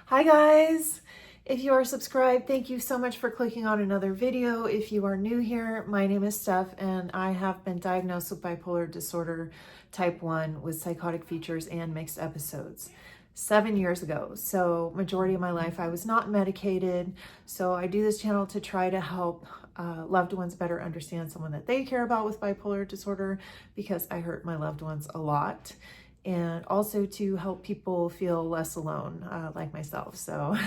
Hi guys! If you are subscribed, thank you so much for clicking on another video. If you are new here, my name is Steph and I have been diagnosed with bipolar disorder type 1 with psychotic features and mixed episodes 7 years ago. So majority of my life I was not medicated. So I do this channel to try to help loved ones better understand someone that they care about with bipolar disorder, because I hurt my loved ones a lot. And also to help people feel less alone, like myself. So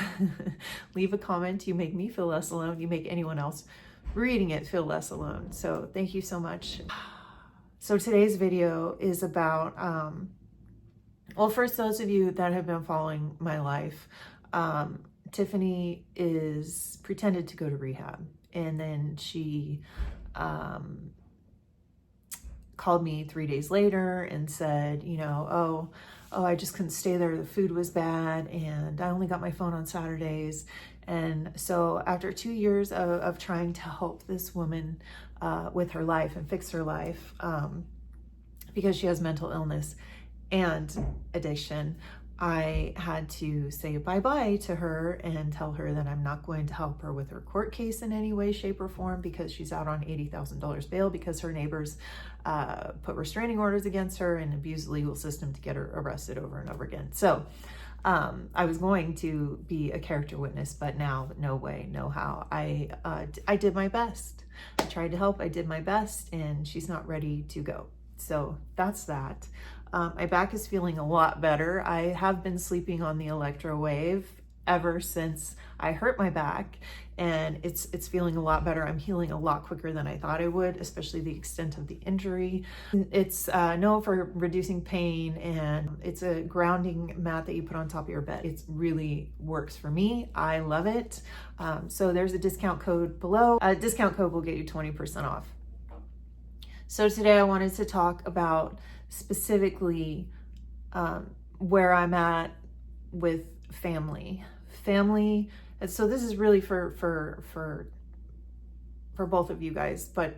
leave a comment. You make me feel less alone. You make anyone else reading it feel less alone. So thank you so much. So today's video is about, well, first, those of you that have been following my life, Tiffany is pretended to go to rehab. And then she called me 3 days later and said, oh, I just couldn't stay there. The food was bad and I only got my phone on Saturdays. And so after 2 years of trying to help this woman with her life and fix her life, because she has mental illness and addiction, I had to say bye-bye to her and tell her that I'm not going to help her with her court case in any way, shape, or form, because she's out on $80,000 bail because her neighbors put restraining orders against her and abused the legal system to get her arrested over and over again. So I was going to be a character witness, but now no way, no how. I did my best. I tried to help. I did my best, and she's not ready to go. So that's that. My back is feeling a lot better. I have been sleeping on the electro wave ever since I hurt my back, and it's feeling a lot better. I'm healing a lot quicker than I thought I would, especially the extent of the injury. It's known for reducing pain, and it's a grounding mat that you put on top of your bed. It really works for me. I love it. So there's a discount code below. A discount code will get you 20% off. So today I wanted to talk about specifically where I'm at with family. And so this is really for both of you guys, but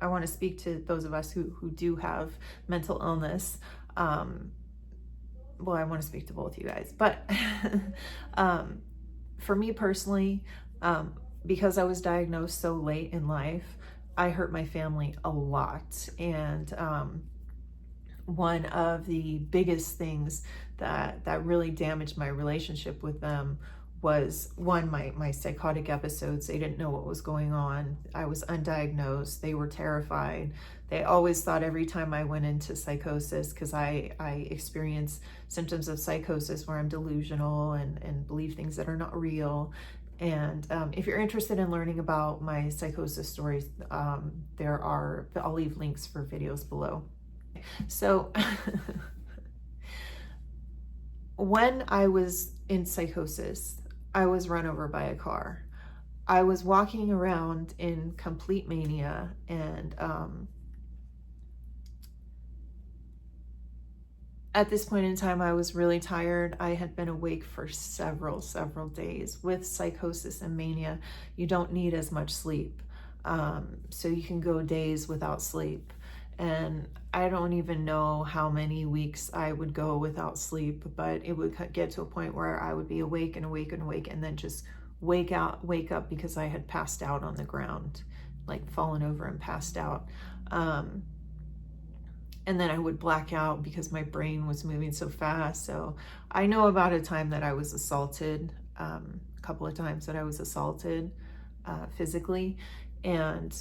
I want to speak to those of us who do have mental illness. Well, I want to speak to both of you guys, but for me personally, because I was diagnosed so late in life, I hurt my family a lot. And one of the biggest things that really damaged my relationship with them was, one, my psychotic episodes. They didn't know what was going on. I was undiagnosed. They were terrified. They always thought every time I went into psychosis, because I experience symptoms of psychosis where I'm delusional and believe things that are not real. And if you're interested in learning about my psychosis stories, I'll leave links for videos below. So when I was in psychosis, I was run over by a car. I was walking around in complete mania, and at this point in time, I was really tired. I had been awake for several days. With psychosis and mania, you don't need as much sleep. So you can go days without sleep. And I don't even know how many weeks I would go without sleep, but it would get to a point where I would be awake and awake and awake, and then just wake up because I had passed out on the ground, like fallen over and passed out. And then I would black out because my brain was moving so fast. So I know about a time that I was assaulted, a couple of times that I was assaulted physically. And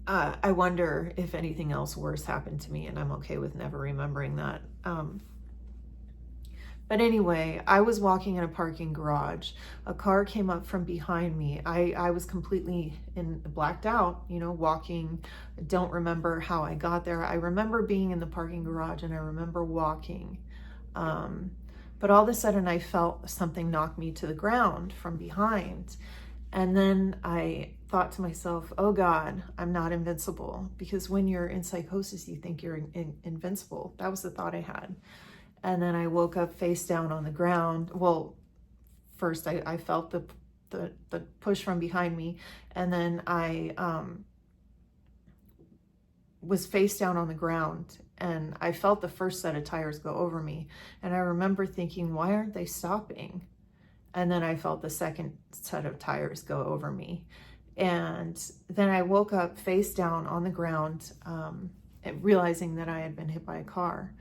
I wonder if anything else worse happened to me, and I'm okay with never remembering that. But anyway, I was walking in a parking garage. A car came up from behind me. I was completely blacked out, walking. I don't remember how I got there. I remember being in the parking garage, and I remember walking. But all of a sudden I felt something knock me to the ground from behind. And then I thought to myself, oh God, I'm not invincible. Because when you're in psychosis, you think you're invincible. That was the thought I had. And then I woke up face down on the ground. Well, first I felt the push from behind me, and then I was face down on the ground, and I felt the first set of tires go over me. And I remember thinking, why aren't they stopping? And then I felt the second set of tires go over me. And then I woke up face down on the ground, realizing that I had been hit by a car,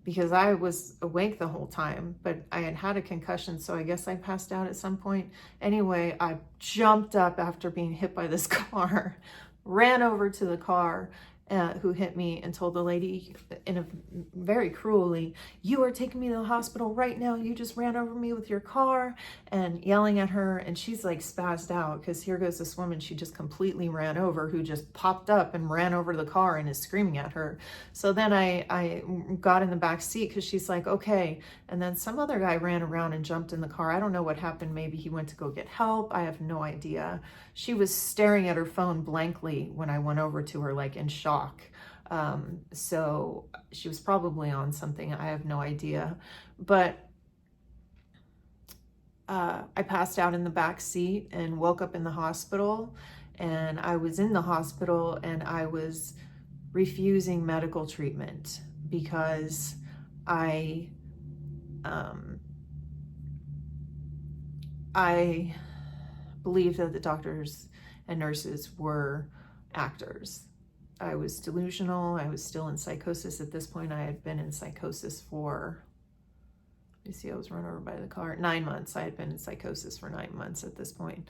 because I was awake the whole time, but I had had a concussion, so I guess I passed out at some point. Anyway, I jumped up after being hit by this car, ran over to the car who hit me, and told the lady in a very cruelly, "You are taking me to the hospital right now. You just ran over me with your car," and yelling at her. And she's like spazzed out, because here goes this woman she just completely ran over, who just popped up and ran over to the car and is screaming at her. So then I got in the back seat, because she's like, okay. And then some other guy ran around and jumped in the car. I don't know what happened. Maybe he went to go get help. I have no idea. She was staring at her phone blankly when I went over to her, like in shock. So she was probably on something. I have no idea. But I passed out in the back seat and woke up in the hospital. And I was in the hospital, and I was refusing medical treatment because I believed that the doctors and nurses were actors. I was delusional. I was still in psychosis at this point. I had been in psychosis for, let me see, I was run over by the car, 9 months. I had been in psychosis for 9 months at this point.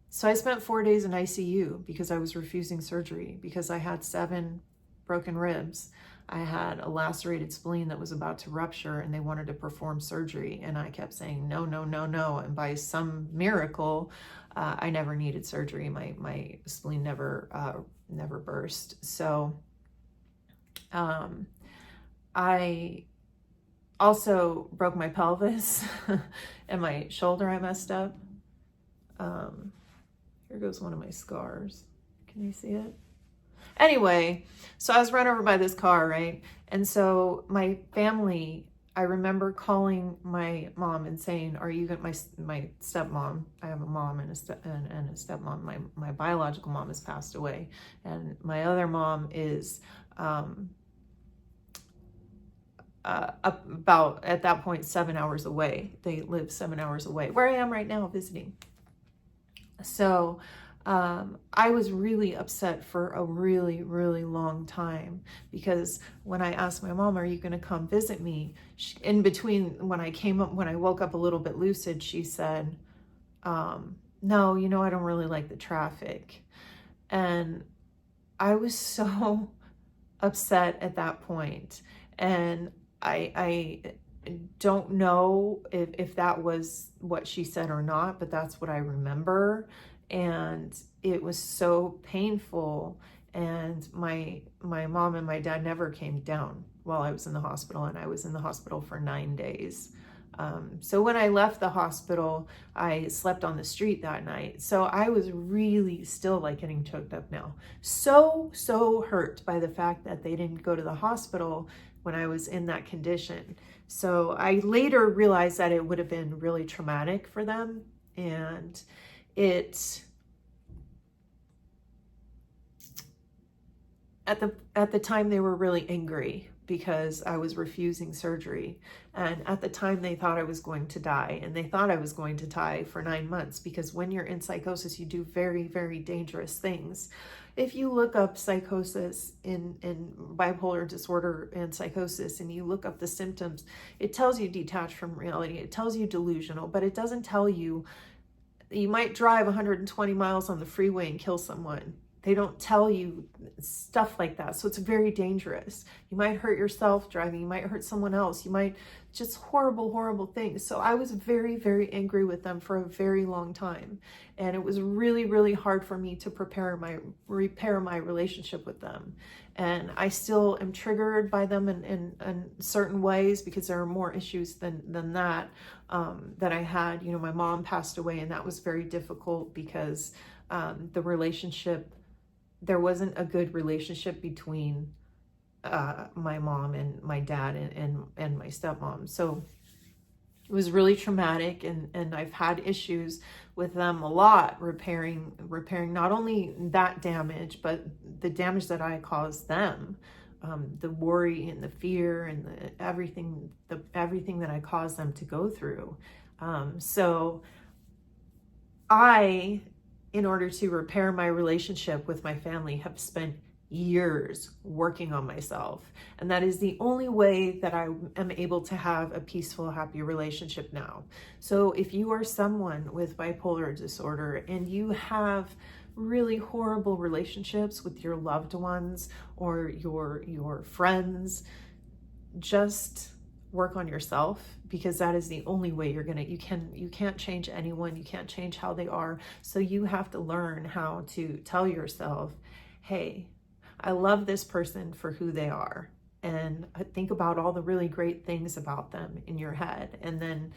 So I spent 4 days in ICU because I was refusing surgery, because I had 7 broken ribs. I had a lacerated spleen that was about to rupture, and they wanted to perform surgery. And I kept saying, no, no, no, no. And by some miracle, I never needed surgery. My spleen never burst. So I also broke my pelvis and my shoulder. I messed up. Here goes one of my scars. Can you see it? Anyway, so I was run over by this car, right? And so my family, I remember calling my mom and saying, "Are you going?" My stepmom, I have a mom and a stepmom. My biological mom has passed away, and my other mom is about, at that point, 7 hours away. They live 7 hours away, where I am right now visiting. So I was really upset for a really, really long time, because when I asked my mom, "Are you going to come visit me?" In between, when I woke up a little bit lucid, she said, "No, I don't really like the traffic." And I was so upset at that point. And I don't know if that was what she said or not, but that's what I remember. And it was so painful. And my mom and my dad never came down while I was in the hospital, and I was in the hospital for 9 days. So when I left the hospital, I slept on the street that night. So I was really still like getting choked up now. So hurt by the fact that they didn't go to the hospital when I was in that condition. So I later realized that it would have been really traumatic for them. And at the time they were really angry because I was refusing surgery. And at the time they thought I was going to die, and they thought I was going to die for 9 months, because when you're in psychosis, you do very, very dangerous things. If you look up psychosis in bipolar disorder and psychosis, and you look up the symptoms, it tells you detached from reality. It tells you delusional, but it doesn't tell you might drive 120 miles on the freeway and kill someone. They don't tell you stuff like that. So it's very dangerous. You might hurt yourself driving. You might hurt someone else. You might just horrible, horrible things. So I was very, very angry with them for a very long time. And it was really, really hard for me to repair my relationship with them. And I still am triggered by them in certain ways, because there are more issues than that I had. My mom passed away, and that was very difficult because the relationship, there wasn't a good relationship between my mom and my dad and my stepmom. So It was really traumatic, and I've had issues with them a lot, repairing not only that damage, but the damage that I caused them, the worry and the fear and everything that I caused them to go through. So I, in order to repair my relationship with my family, have spent years working on myself. And that is the only way that I am able to have a peaceful, happy relationship now. So if you are someone with bipolar disorder and you have really horrible relationships with your loved ones or your friends, just work on yourself, because that is the only way you can't change anyone. You can't change how they are. So you have to learn how to tell yourself, hey, I love this person for who they are, and think about all the really great things about them in your head, and then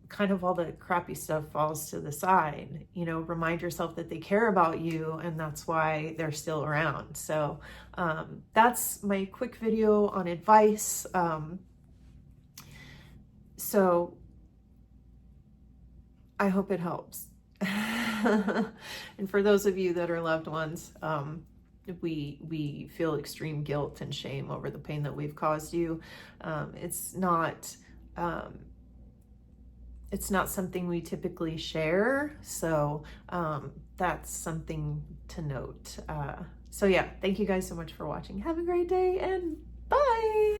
kind of all the crappy stuff falls to the side. Remind yourself that they care about you, and that's why they're still around. So that's my quick video on advice. So I hope it helps. And for those of you that are loved ones, we feel extreme guilt and shame over the pain that we've caused you. It's not something we typically share, so that's something to note. So yeah, thank you guys so much for watching. Have a great day, and bye.